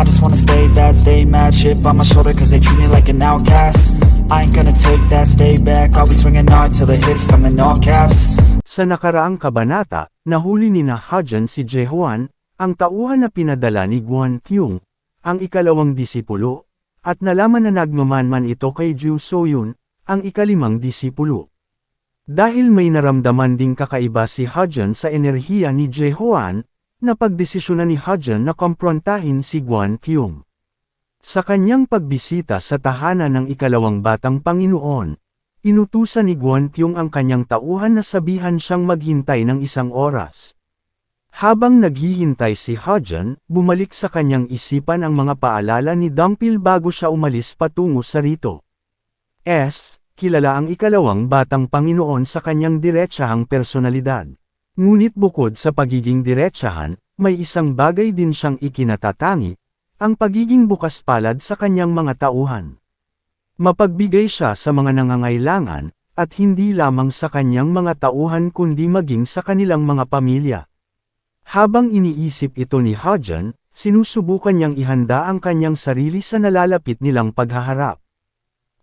I just wanna stay bad, stay mad, chip on my shoulder cause they treat me like an outcast. I ain't gonna take that, stay back, I'll be swinging hard till the hits come in all caps. Sa nakaraang kabanata, nahuli ni Hajan si Jehuan, ang tauhan na pinadala ni Guan Kyung, ang ikalawang disipulo, at nalaman na nagmamanman ito kay Ju Soyun, ang ikalimang disipulo. Dahil may naramdaman ding kakaiba si Hajan sa enerhiya ni Jehuan, napagdesisyonan ni Hajan na komprontahin si Guan Kyung. Sa kanyang pagbisita sa tahanan ng ikalawang batang Panginoon, inutusan ni Guan Kyung ang kanyang tauhan na sabihan siyang maghintay ng 1 oras. Habang naghihintay si Hajan, bumalik sa kanyang isipan ang mga paalala ni Dongpil bago siya umalis patungo sa rito. Kilala ang ikalawang batang Panginoon sa kanyang diretsahang personalidad. Ngunit bukod sa pagiging diretsahan, may isang bagay din siyang ikinatatangi, ang pagiging bukas palad sa kanyang mga tauhan. Mapagbigay siya sa mga nangangailangan, at hindi lamang sa kanyang mga tauhan kundi maging sa kanilang mga pamilya. Habang iniisip ito ni Hajan, sinusubukan niyang ihanda ang kanyang sarili sa nalalapit nilang paghaharap.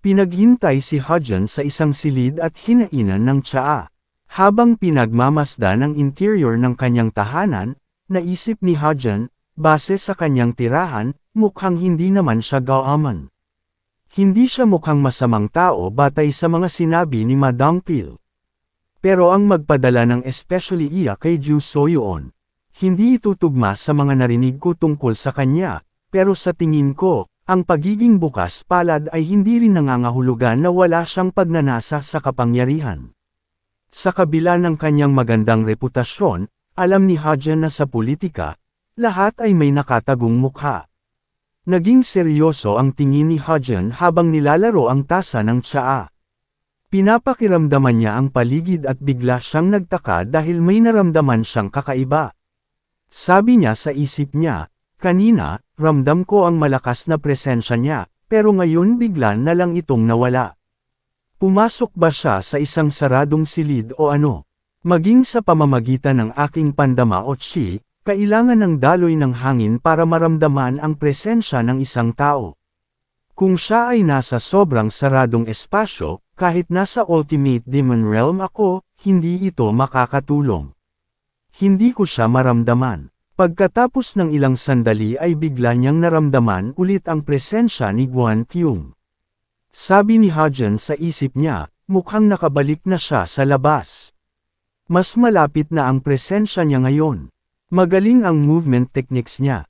Pinaghintay si Hajan sa isang silid at hinainan ng tsaa. Habang pinagmamasdan ang interior ng kanyang tahanan, naisip ni Hajan, base sa kanyang tirahan, mukhang hindi naman siya gaaman. Hindi siya mukhang masamang tao batay sa mga sinabi ni Madam Pil. Pero ang magpadala ng especially iya kay Ju Soyun, hindi ito tugma sa mga narinig ko tungkol sa kanya, pero sa tingin ko, ang pagiging bukas palad ay hindi rin nangangahulugan na wala siyang pagnanasa sa kapangyarihan. Sa kabila ng kanyang magandang reputasyon, alam ni Hajan na sa politika, lahat ay may nakatagong mukha. Naging seryoso ang tingin ni Hajan habang nilalaro ang tasa ng tsaa. Pinapakiramdaman niya ang paligid at bigla siyang nagtaka dahil may naramdaman siyang kakaiba. Sabi niya sa isip niya, kanina, ramdam ko ang malakas na presensya niya, pero ngayon bigla na lang itong nawala. Pumasok ba siya sa isang saradong silid o ano? Maging sa pamamagitan ng aking pandama o chi, kailangan ng daloy ng hangin para maramdaman ang presensya ng isang tao. Kung siya ay nasa sobrang saradong espasyo, kahit nasa ultimate demon realm ako, hindi ito makakatulong. Hindi ko siya maramdaman. Pagkatapos ng ilang sandali ay bigla niyang naramdaman ulit ang presensya ni Guan Kyung. Sabi ni Hajan sa isip niya, mukhang nakabalik na siya sa labas. Mas malapit na ang presensya niya ngayon. Magaling ang movement techniques niya.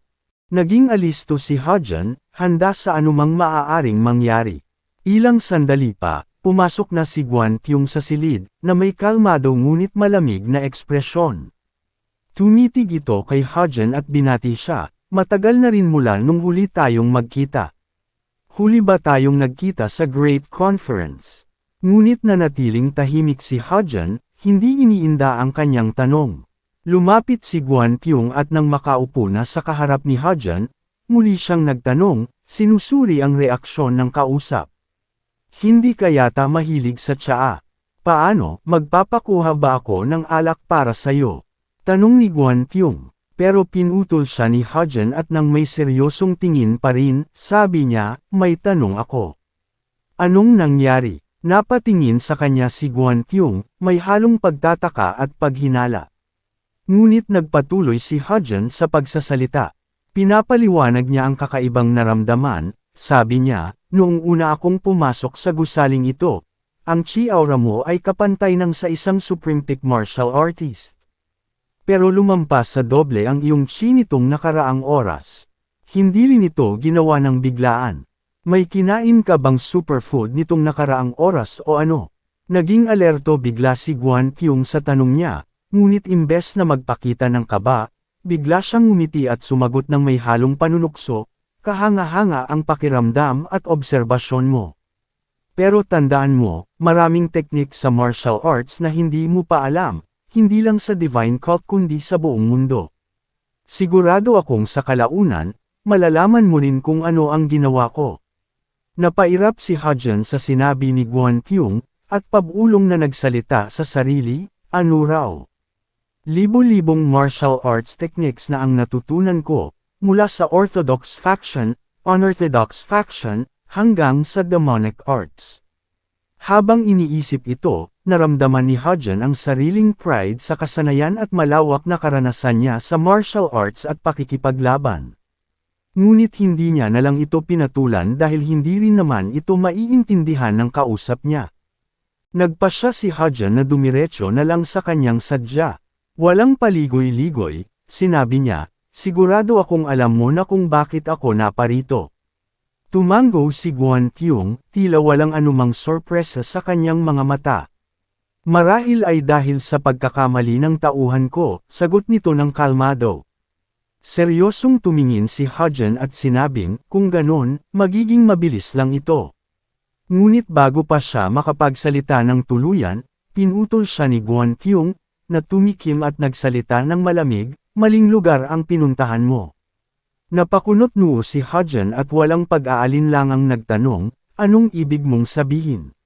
Naging alisto si Hajan, handa sa anumang maaaring mangyari. Ilang sandali pa, pumasok na si Guan Kyung sa silid, na may kalmado ngunit malamig na ekspresyon. Tumitig ito kay Hajan at binati siya, matagal na rin mula nung huli tayong magkita. Huli ba tayong nagkita sa Great Conference? Ngunit nanatiling tahimik si Hajan, hindi iniinda ang kanyang tanong. Lumapit si Guan Kyung at nang makaupo na sa kaharap ni Hajan, muli siyang nagtanong, sinusuri ang reaksyon ng kausap. Hindi ka yata mahilig sa tsaa. Paano, magpapakuha ba ako ng alak para sayo? Tanong ni Guan Kyung, pero pinutol siya ni Hajan at nang may seryosong tingin pa rin, sabi niya, may tanong ako. Anong nangyari? Napatingin sa kanya si Guan Kyung, may halong pagtataka at paghinala. Ngunit nagpatuloy si Hajan sa pagsasalita. Pinapaliwanag niya ang kakaibang naramdaman, sabi niya, noong una akong pumasok sa gusaling ito, ang chi aura mo ay kapantay ng sa isang supreme peak martial artist. Pero lumampas sa doble ang iyong chi nitong nakaraang oras. Hindi rin ito ginawa ng biglaan. May kinain ka bang superfood nitong nakaraang oras o ano? Naging alerto bigla si Guan Kyung sa tanong niya. Ngunit imbes na magpakita ng kaba, bigla siyang ngumiti at sumagot ng may halong panunukso, kahanga-hanga ang pakiramdam at obserbasyon mo. Pero tandaan mo, maraming teknik sa martial arts na hindi mo pa alam, hindi lang sa divine cult kundi sa buong mundo. Sigurado akong sa kalaunan, malalaman mo rin kung ano ang ginawa ko. Napairap si Hajan sa sinabi ni Guan Kyung, at pabulong na nagsalita sa sarili, ano raw? Libo-libong martial arts techniques na ang natutunan ko, mula sa Orthodox faction, Unorthodox faction, hanggang sa demonic arts. Habang iniisip ito, naramdaman ni Hudgen ang sariling pride sa kasanayan at malawak na karanasan niya sa martial arts at pakikipaglaban. Ngunit hindi niya nalang ito pinatulan dahil hindi rin naman ito maiintindihan ng kausap niya. Nagpasya si Hudgen na dumiretso na lang sa kanyang sadya. Walang paligoy-ligoy, sinabi niya, sigurado akong alam mo na kung bakit ako naparito. Tumango si Guan Tiong, tila walang anumang sorpresa sa kanyang mga mata. Marahil ay dahil sa pagkakamali ng tauhan ko, sagot nito ng kalmado. Seryosong tumingin si Hudgen at sinabing, kung ganon, magiging mabilis lang ito. Ngunit bago pa siya makapagsalita ng tuluyan, pinutol siya ni Guan Tiong, na tumikim at nagsalita ng malamig, maling lugar ang pinuntahan mo. Napakunot noo si Hudgen at walang pag-aalinlangang nagtanong, anong ibig mong sabihin?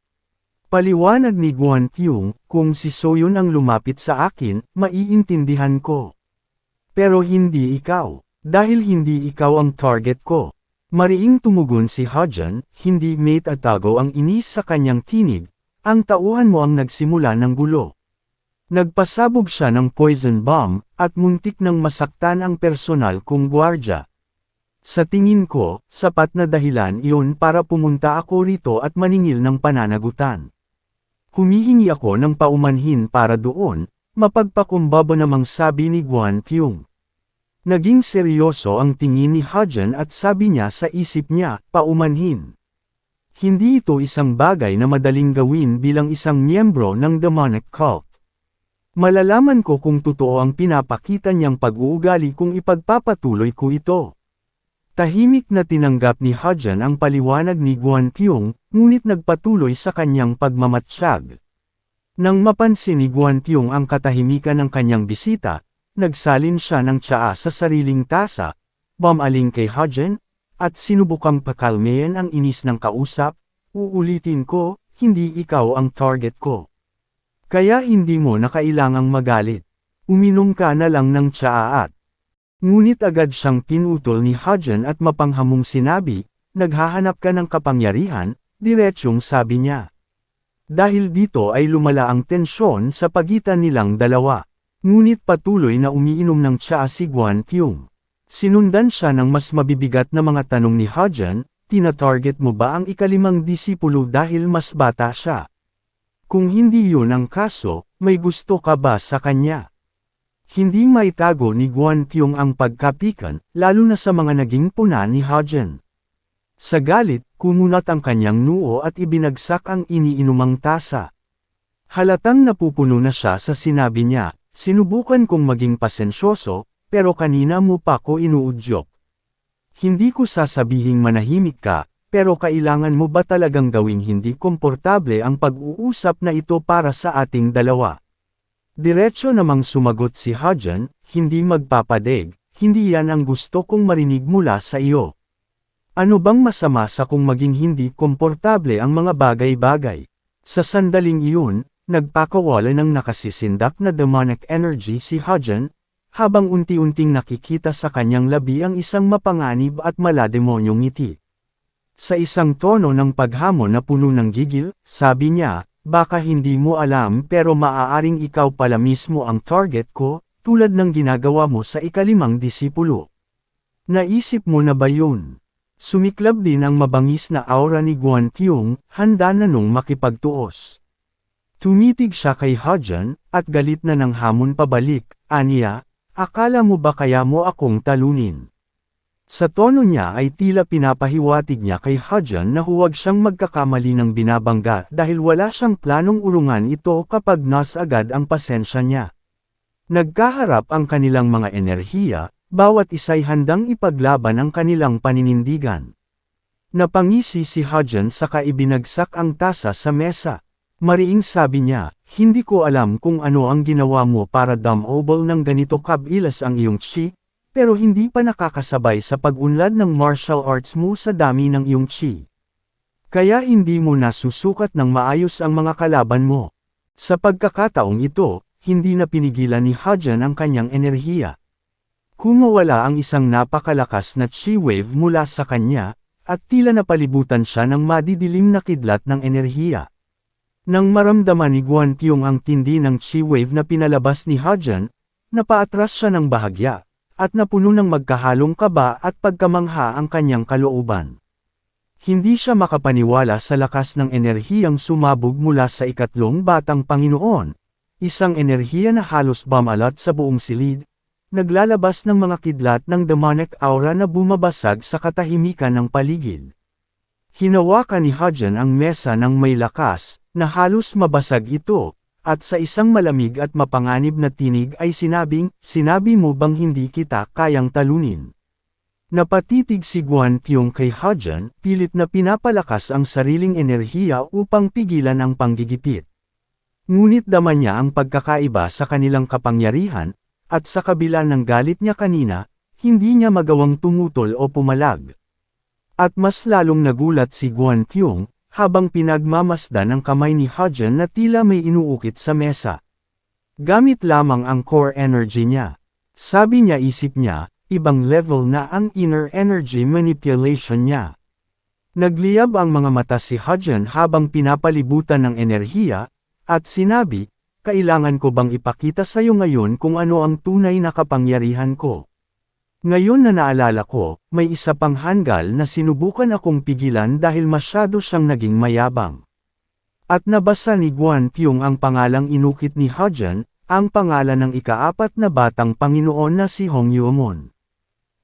Paliwanag ni Guan Tiong, kung si Soyun ang lumapit sa akin, maiintindihan ko. Pero hindi ikaw, dahil hindi ikaw ang target ko. Mariing tumugon si Hudgen, hindi mate at tago ang inis sa kanyang tinig, ang tauhan mo ang nagsimula ng gulo. Nagpasabog siya ng poison bomb, at muntik nang masaktan ang personal kong gwardya. Sa tingin ko, sapat na dahilan iyon para pumunta ako rito at maningil ng pananagutan. Humihingi ako ng paumanhin para doon, mapagpakumbaba namang sabi ni Guan Tiong. Naging seryoso ang tingin ni Hudgen at sabi niya sa isip niya, paumanhin. Hindi ito isang bagay na madaling gawin bilang isang miyembro ng demonic cult. Malalaman ko kung totoo ang pinapakita niyang pag-uugali kung ipagpapatuloy ko ito. Tahimik na tinanggap ni Hudgen ang paliwanag ni Guan Tiong, ngunit nagpatuloy sa kanyang pagmamatsyag. Nang mapansin ni Guan Tiong ang katahimikan ng kanyang bisita, nagsalin siya ng tsaa sa sariling tasa, bumaling kay Hudgen, at sinubukang pakalmayan ang inis ng kausap, uulitin ko, hindi ikaw ang target ko. Kaya hindi mo na kailangang magalit. Uminom ka na lang ng tsaa at. Ngunit agad siyang pinutol ni Hudgen at mapanghamong sinabi, naghahanap ka ng kapangyarihan, diretsyong sabi niya. Dahil dito ay lumala ang tensyon sa pagitan nilang dalawa. Ngunit patuloy na umiinom ng tsaa si Guan Tiong. Sinundan siya ng mas mabibigat na mga tanong ni Hudgen, tina-target mo ba ang ikalimang disipulo dahil mas bata siya? Kung hindi yun ang kaso, may gusto ka ba sa kanya? Hindi maitago ni Guan Tiong ang pagkapikan, lalo na sa mga naging puna ni Hudgen. Sa galit, kumunat ang kanyang noo at ibinagsak ang iniinumang tasa. Halatang napupuno na siya sa sinabi niya, sinubukan kong maging pasensyoso, pero kanina mo pa ko inuudyok. Hindi ko sasabihing manahimik ka, pero kailangan mo ba talagang gawing hindi komportable ang pag-uusap na ito para sa ating dalawa? Diretso namang sumagot si Hudgen, hindi magpapadeg, hindi yan ang gusto kong marinig mula sa iyo. Ano bang masama sa kung maging hindi komportable ang mga bagay-bagay? Sa sandaling iyon, nagpakawala ng nakasisindak na demonic energy si Hudgen, habang unti-unting nakikita sa kanyang labi ang isang mapanganib at malademonyong ngiti. Sa isang tono ng paghamon na puno ng gigil, sabi niya, baka hindi mo alam pero maaaring ikaw pala mismo ang target ko, tulad ng ginagawa mo sa ikalimang disipulo. Naisip mo na ba yun? Sumiklab din ang mabangis na aura ni Guan Tiong, handa na nung makipagtuos. Tumitig siya kay Hudgen, at galit na ng hamon pabalik, aniya, akala mo ba kaya mo akong talunin? Sa tono niya ay tila pinapahiwatig niya kay Hudgen na huwag siyang magkakamali ng binabangga dahil wala siyang planong urungan ito kapag nas agad ang pasensya niya. Nagkaharap ang kanilang mga enerhiya, bawat isa'y handang ipaglaban ang kanilang paninindigan. Napangisi si Hudgen saka ibinagsak ang tasa sa mesa. Mariing sabi niya, hindi ko alam kung ano ang ginawa mo para dumobol ng ganito kabilas ang iyong chi, pero hindi pa nakakasabay sa pag-unlad ng martial arts mo sa dami ng iyong chi. Kaya hindi mo nasusukat ng maayos ang mga kalaban mo. Sa pagkakataong ito, hindi na pinigilan ni Hudgen ang kanyang enerhiya. Kumawala ang isang napakalakas na chi wave mula sa kanya, at tila napalibutan siya ng madidilim na kidlat ng enerhiya. Nang maramdaman ni Guan Pyong ang tindi ng chi wave na pinalabas ni Hajun, napaatras siya ng bahagya, at napuno ng magkahalong kaba at pagkamangha ang kanyang kalooban. Hindi siya makapaniwala sa lakas ng enerhiyang sumabog mula sa ikatlong batang Panginoon, isang enerhiya na halos bumalat sa buong silid, naglalabas ng mga kidlat ng demonic aura na bumabasag sa katahimikan ng paligid. Hinawakan ni Hajun ang mesa ng may lakas, na halos mabasag ito, at sa isang malamig at mapanganib na tinig ay "Sinabi mo bang hindi kita kayang talunin?" Napatitig si Guan Pyong kay Hajun, pilit na pinapalakas ang sariling enerhiya upang pigilan ang panggigipit. Ngunit dama niya ang pagkakaiba sa kanilang kapangyarihan, at sa kabila ng galit niya kanina, hindi niya magawang tumutol o pumalag. At mas lalong nagulat si Guan Pyong, habang pinagmamasdan ang kamay ni Hajun na tila may inuukit sa mesa. Gamit lamang ang core energy niya. Sabi niya isip niya, ibang level na ang inner energy manipulation niya. Nagliyab ang mga mata si Hajun habang pinapalibutan ng enerhiya, at sinabi, "Kailangan ko bang ipakita sa iyo ngayon kung ano ang tunay na kapangyarihan ko?" Ngayon na naalala ko, may isa pang hanggal na sinubukan akong pigilan dahil masyado siyang naging mayabang. At nabasa ni Guan Pyong ang pangalang inukit ni Hajun, ang pangalan ng ikaapat na batang Panginoon na si Hong Yuomon.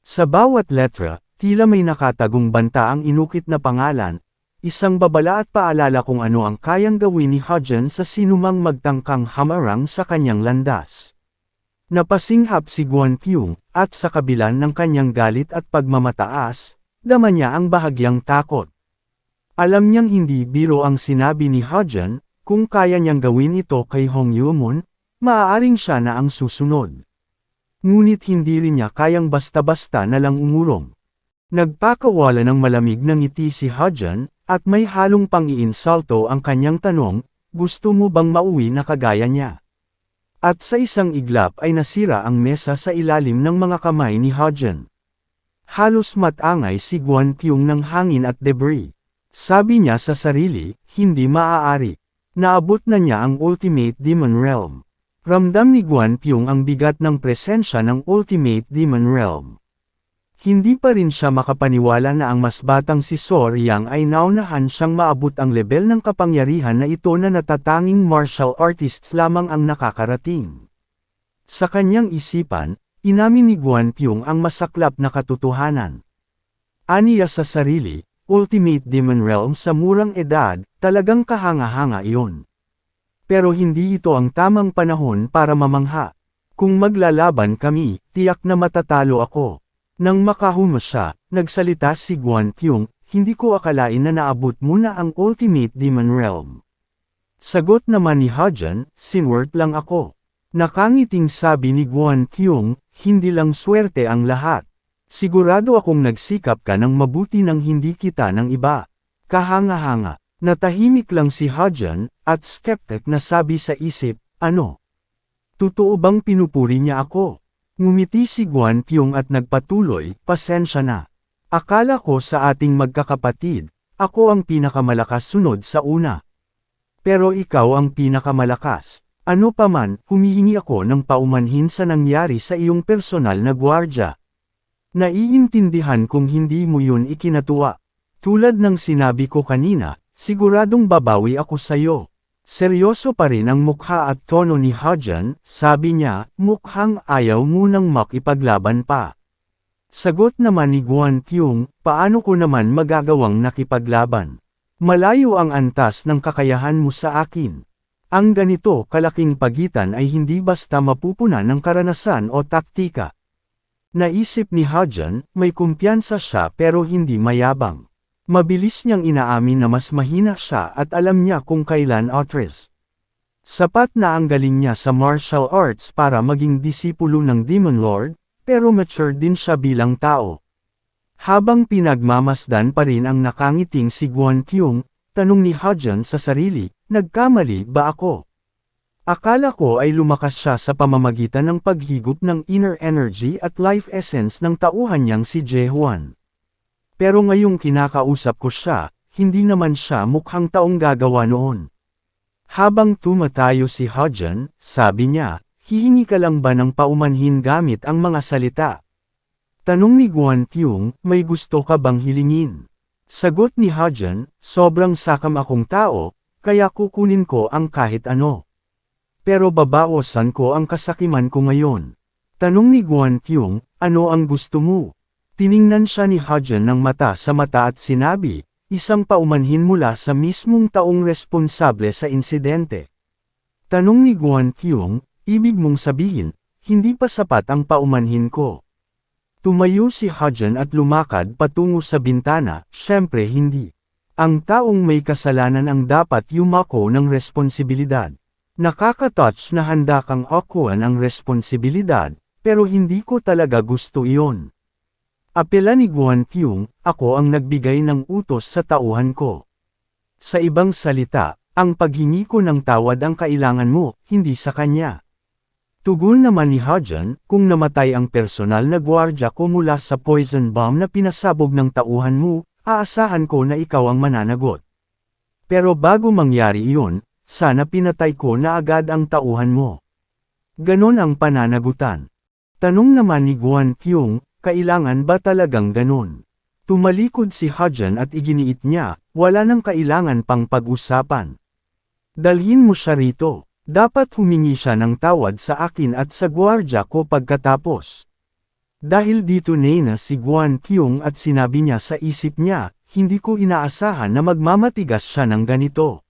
Sa bawat letra, tila may nakatagong banta ang inukit na pangalan, isang babala at paalala kung ano ang kayang gawin ni Hajun sa sinumang magtangkang hamarang sa kanyang landas. Napasinghap si Guan Pyong, at sa kabilan ng kanyang galit at pagmamataas, dama niya ang bahagyang takot. Alam niyang hindi biro ang sinabi ni Hajun, kung kaya niyang gawin ito kay Hong Yuomon, maaaring siya na ang susunod. Ngunit hindi rin niya kayang basta-basta na lang umurong. Nagpakawala ng malamig na ngiti si Hajun, at may halong pang-iinsulto ang kanyang tanong, "Gusto mo bang mauwi na kagaya niya?" At sa isang iglap ay nasira ang mesa sa ilalim ng mga kamay ni Hajun. Halos matangay si Guan Pyong ng hangin at debris. Sabi niya sa sarili, hindi maaari. Naabot na niya ang Ultimate Demon Realm. Ramdam ni Guan Pyong ang bigat ng presensya ng Ultimate Demon Realm. Hindi pa rin siya makapaniwala na ang mas batang si So Riang ay naunahan siyang maabot ang lebel ng kapangyarihan na ito na natatanging martial artists lamang ang nakakarating. Sa kanyang isipan, inamin ni Guan Pyong ang masaklap na katotohanan. Aniya sa sarili, Ultimate Demon Realm sa murang edad, talagang kahanga-hanga iyon. Pero hindi ito ang tamang panahon para mamangha. Kung maglalaban kami, tiyak na matatalo ako. Nang makahuma siya, nagsalita si Guan Pyong, "Hindi ko akalain na naabot mo na ang Ultimate Demon Realm." Sagot naman ni Hajun, "Sinwert lang ako." Nakangiting sabi ni Guan Pyong, "Hindi lang swerte ang lahat. Sigurado akong nagsikap ka ng mabuti nang hindi kita ng iba." Kahanga-hanga. Natahimik lang si Hajun, at skeptic na sabi sa isip, "Ano? Totoo bang pinupuri niya ako?" Ngumiti si Guan Pyong at nagpatuloy, "Pasensya na. Akala ko sa ating magkakapatid, ako ang pinakamalakas sunod sa una. Pero ikaw ang pinakamalakas. Ano pa man, humihingi ako ng paumanhin sa nangyari sa iyong personal na gwardya. Naiintindihan kung hindi mo yun ikinatuwa. Tulad ng sinabi ko kanina, siguradong babawi ako sa'yo." Seryoso pa rin ang mukha at tono ni Hajun, sabi niya, "Mukhang ayaw mo nang makipaglaban pa." Sagot naman ni Guan Pyong, "Paano ko naman magagawang nakipaglaban? Malayo ang antas ng kakayahan mo sa akin. Ang ganito kalaking pagitan ay hindi basta mapupunan ng karanasan o taktika." Naisip ni Hajun, may kumpiyansa siya pero hindi mayabang. Mabilis niyang inaamin na mas mahina siya at alam niya kung kailan atras. Sapat na ang galing niya sa martial arts para maging disipulo ng Demon Lord, pero mature din siya bilang tao. Habang pinagmamasdan pa rin ang nakangiting si Guan Pyong, tanong ni Hajun sa sarili, "Nagkamali ba ako? Akala ko ay lumakas siya sa pamamagitan ng paghigop ng inner energy at life essence ng tauhan niyang si Jaehwan. Pero ngayong kinakausap ko siya, hindi naman siya mukhang taong gagawa noon. Habang tumatayo si Hajun, sabi niya, hihingi ka lang ba ng paumanhin gamit ang mga salita? Tanong ni Guan Tiong, may gusto ka bang hilingin? Sagot ni Hajun, sobrang sakam akong tao, kaya kukunin ko ang kahit ano. Pero babawasan ko ang kasakiman ko ngayon. Tanong ni Guan Tiong, ano ang gusto mo? Tiningnan siya ni Hajun ng mata sa mata at sinabi, isang paumanhin mula sa mismong taong responsable sa insidente. Tanong ni Guan Tiong, ibig mong sabihin, hindi pa sapat ang paumanhin ko. Tumayo si Hajun at lumakad patungo sa bintana, syempre hindi. Ang taong may kasalanan ang dapat yumako ng responsibilidad. Nakaka-touch na handa kang akuan ang responsibilidad, pero hindi ko talaga gusto iyon. Apela ni Guan Tiong, ako ang nagbigay ng utos sa tauhan ko. Sa ibang salita, ang paghingi ko ng tawad ang kailangan mo, hindi sa kanya. Tugon naman ni Hajun, kung namatay ang personal na gwardya ko mula sa poison bomb na pinasabog ng tauhan mo, aasahan ko na ikaw ang mananagot. Pero bago mangyari iyon, sana pinatay ko na agad ang tauhan mo. Ganon ang pananagutan. Tanong naman ni Guan Tiong, kailangan ba talagang ganon? Tumalikod si Hajun at iginiit niya, wala nang kailangan pang pag-usapan. Dalhin mo siya rito. Dapat humingi siya ng tawad sa akin at sa gwardya ko pagkatapos. Dahil dito na si Guan Tiong at sinabi niya sa isip niya, hindi ko inaasahan na magmamatigas siya ng ganito.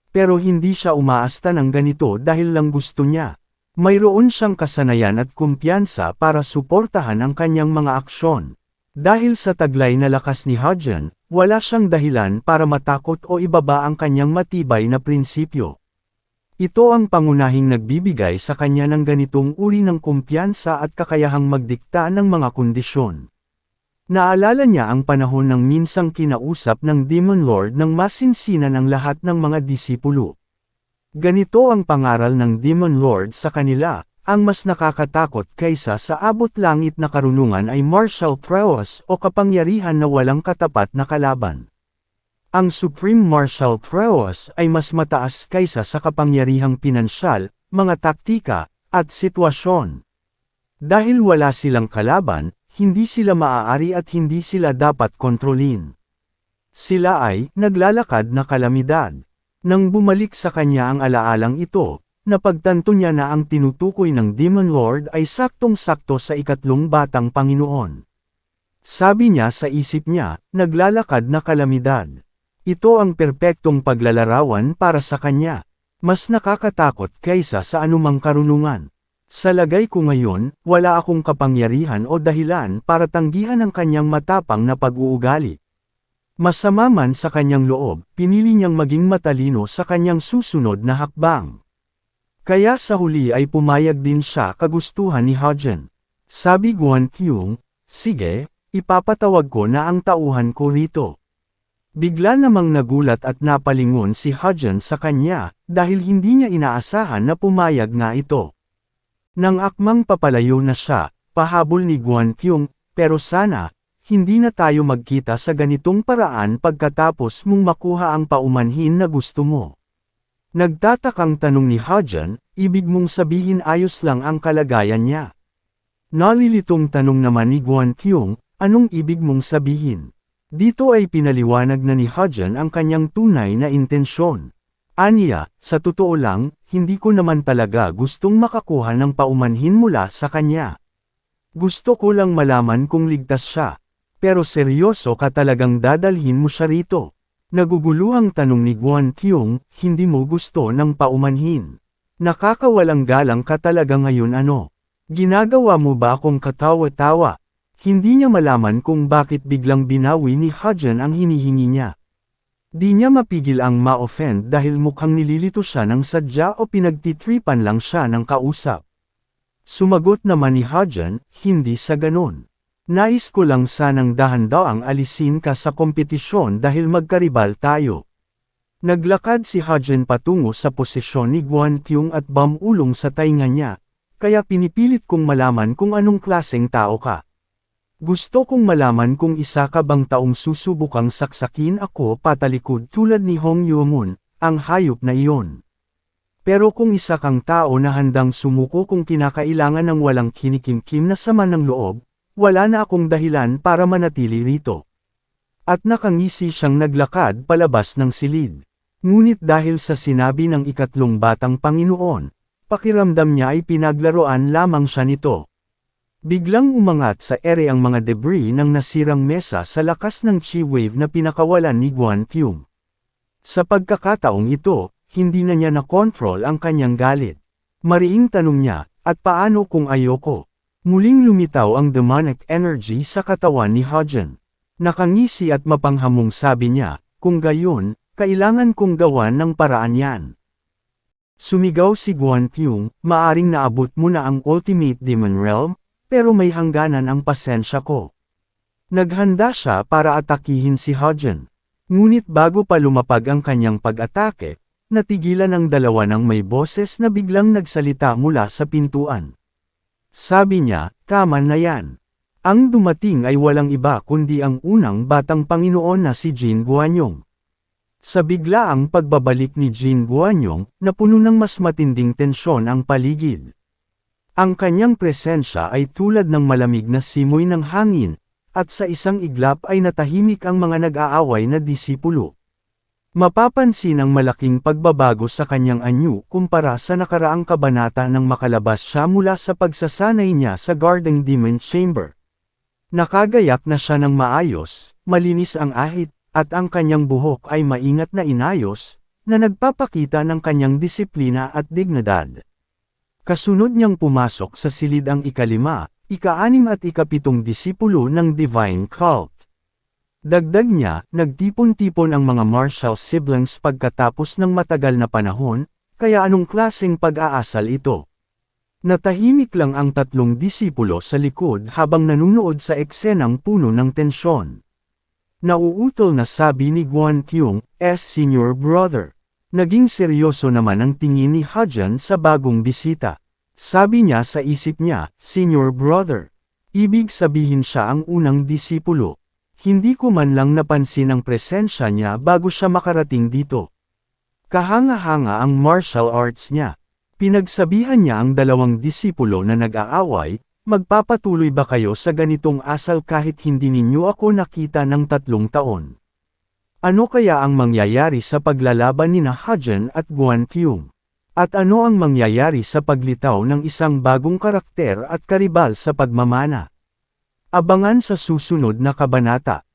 Pero hindi siya umaasta ng ganito dahil lang gusto niya. Mayroon siyang kasanayan at kumpiyansa para suportahan ang kanyang mga aksyon. Dahil sa taglay na lakas ni Hajun, wala siyang dahilan para matakot o ibaba ang kanyang matibay na prinsipyo. Ito ang pangunahing nagbibigay sa kanya ng ganitong uri ng kumpiyansa at kakayahang magdikta ng mga kondisyon. Naalala niya ang panahon ng minsang kinausap ng Demon Lord ng masinsinan ang lahat ng mga disipulo. Ganito ang pangaral ng Demon Lord sa kanila, ang mas nakakatakot kaysa sa abot langit na karunungan ay martial prowess o kapangyarihan na walang katapat na kalaban. Ang Supreme Martial Prowess ay mas mataas kaysa sa kapangyarihang pinansyal, mga taktika, at sitwasyon. Dahil wala silang kalaban, hindi sila maaari at hindi sila dapat kontrolin. Sila ay naglalakad na kalamidad. Nang bumalik sa kanya ang alaalang ito, napagtanto niya na ang tinutukoy ng Demon Lord ay saktong-sakto sa ikatlong batang Panginoon. Sabi niya sa isip niya, naglalakad na kalamidad. Ito ang perpektong paglalarawan para sa kanya. Mas nakakatakot kaysa sa anumang karunungan. Sa lagay ko ngayon, wala akong kapangyarihan o dahilan para tanggihan ang kanyang matapang na pag-uugali. Masama man sa kanyang loob, pinili niyang maging matalino sa kanyang susunod na hakbang. Kaya sa huli ay pumayag din siya kagustuhan ni Hajun. Sabi Guan Tiong, sige, ipapatawag ko na ang tauhan ko rito. Bigla namang nagulat at napalingon si Hajun sa kanya, dahil hindi niya inaasahan na pumayag nga ito. Nang akmang papalayo na siya, pahabol ni Guan Tiong, pero sana, hindi na tayo magkita sa ganitong paraan pagkatapos mong makuha ang paumanhin na gusto mo. Nagtatakang tanong ni Hajun, ibig mong sabihin ayos lang ang kalagayan niya. Nalilitong tanong naman ni Guan Tiong, anong ibig mong sabihin? Dito ay pinaliwanag na ni Hajun ang kanyang tunay na intensyon. Aniya, sa totoo lang, hindi ko naman talaga gustong makakuha ng paumanhin mula sa kanya. Gusto ko lang malaman kung ligtas siya. Pero seryoso ka talagang dadalhin mo siya rito? Naguguluhang tanong ni Guan Tiong, hindi mo gusto ng paumanhin. Nakakawalang galang ka talaga ngayon ano? Ginagawa mo ba akong katawa-tawa? Hindi niya malaman kung bakit biglang binawi ni Hajun ang hinihingi niya. Di niya mapigil ang ma-offend dahil mukhang nililito siya ng sadya o pinagtitripan lang siya ng kausap. Sumagot naman ni Hajun, hindi sa ganon. Nais ko lang sanang dahan-daang alisin ka sa kompetisyon dahil magkaribal tayo. Naglakad si Hajin patungo sa posisyon ni Guan Kyung at bumulong sa tainga niya, kaya pinipilit kong malaman kung anong klaseng tao ka. Gusto kong malaman kung isa ka bang taong susubukang saksakin ako patalikod tulad ni Hong Yoo-moon, ang hayop na iyon. Pero kung isa kang tao na handang sumuko kung kinakailangan ng walang kinikimkim na sama ng loob, wala na akong dahilan para manatili rito. At nakangisi siyang naglakad palabas ng silid. Ngunit dahil sa sinabi ng ikatlong batang Panginoon, pakiramdam niya ay pinaglaruan lamang siya nito. Biglang umangat sa ere ang mga debris ng nasirang mesa sa lakas ng chi wave na pinakawalan ni Guan Kyung. Sa pagkakataong ito, hindi na niya na-control ang kanyang galit. Mariing tanong niya, at paano kung ayoko? Muling lumitaw ang demonic energy sa katawan ni Hajin. Nakangisi at mapanghamong sabi niya, kung gayon, kailangan kong gawan ng paraan yan. Sumigaw si Guan Kyung, maaring naabot mo na ang Ultimate Demon Realm, pero may hangganan ang pasensya ko. Naghanda siya para atakihin si Hajin. Ngunit bago pa lumapag ang kanyang pag-atake, natigilan ang dalawa ng may boses na biglang nagsalita mula sa pintuan. Sabi niya, tama na yan. Ang dumating ay walang iba kundi ang unang batang Panginoon na si Jin Guanyong. Sa biglaang pagbabalik ni Jin Guanyong, napuno ng mas matinding tensyon ang paligid. Ang kanyang presensya ay tulad ng malamig na simoy ng hangin, at sa isang iglap ay natahimik ang mga nag-aaway na disipulo. Mapapansin ang malaking pagbabago sa kanyang anyo kumpara sa nakaraang kabanata nang makalabas siya mula sa pagsasanay niya sa Guarding Demon Chamber. Nakagayak na siya ng maayos, malinis ang ahit, at ang kanyang buhok ay maingat na inayos, na nagpapakita ng kanyang disiplina at dignidad. Kasunod niyang pumasok sa silid ang ika-5, ika-6 at ika-7 disipulo ng Divine Cult. Dagdag niya, nagtipon-tipon ang mga martial siblings pagkatapos ng matagal na panahon, kaya anong klaseng pag-aasal ito? Natahimik lang ang 3 disipulo sa likod habang nanunood sa eksenang puno ng tensyon. Nauutol na sabi ni Guan Kyung, senior brother. Naging seryoso naman ang tingin ni Hajin sa bagong bisita. Sabi niya sa isip niya, senior brother. Ibig sabihin siya ang unang disipulo. Hindi ko man lang napansin ang presensya niya bago siya makarating dito. Kahanga-hanga ang martial arts niya. Pinagsabihan niya ang 2 disipulo na nag-aaway, magpapatuloy ba kayo sa ganitong asal kahit hindi ninyo ako nakita ng 3 taon? Ano kaya ang mangyayari sa paglalaban ni Hajin at Guan Kyung? At ano ang mangyayari sa paglitaw ng isang bagong karakter at karibal sa pagmamana? Abangan sa susunod na kabanata.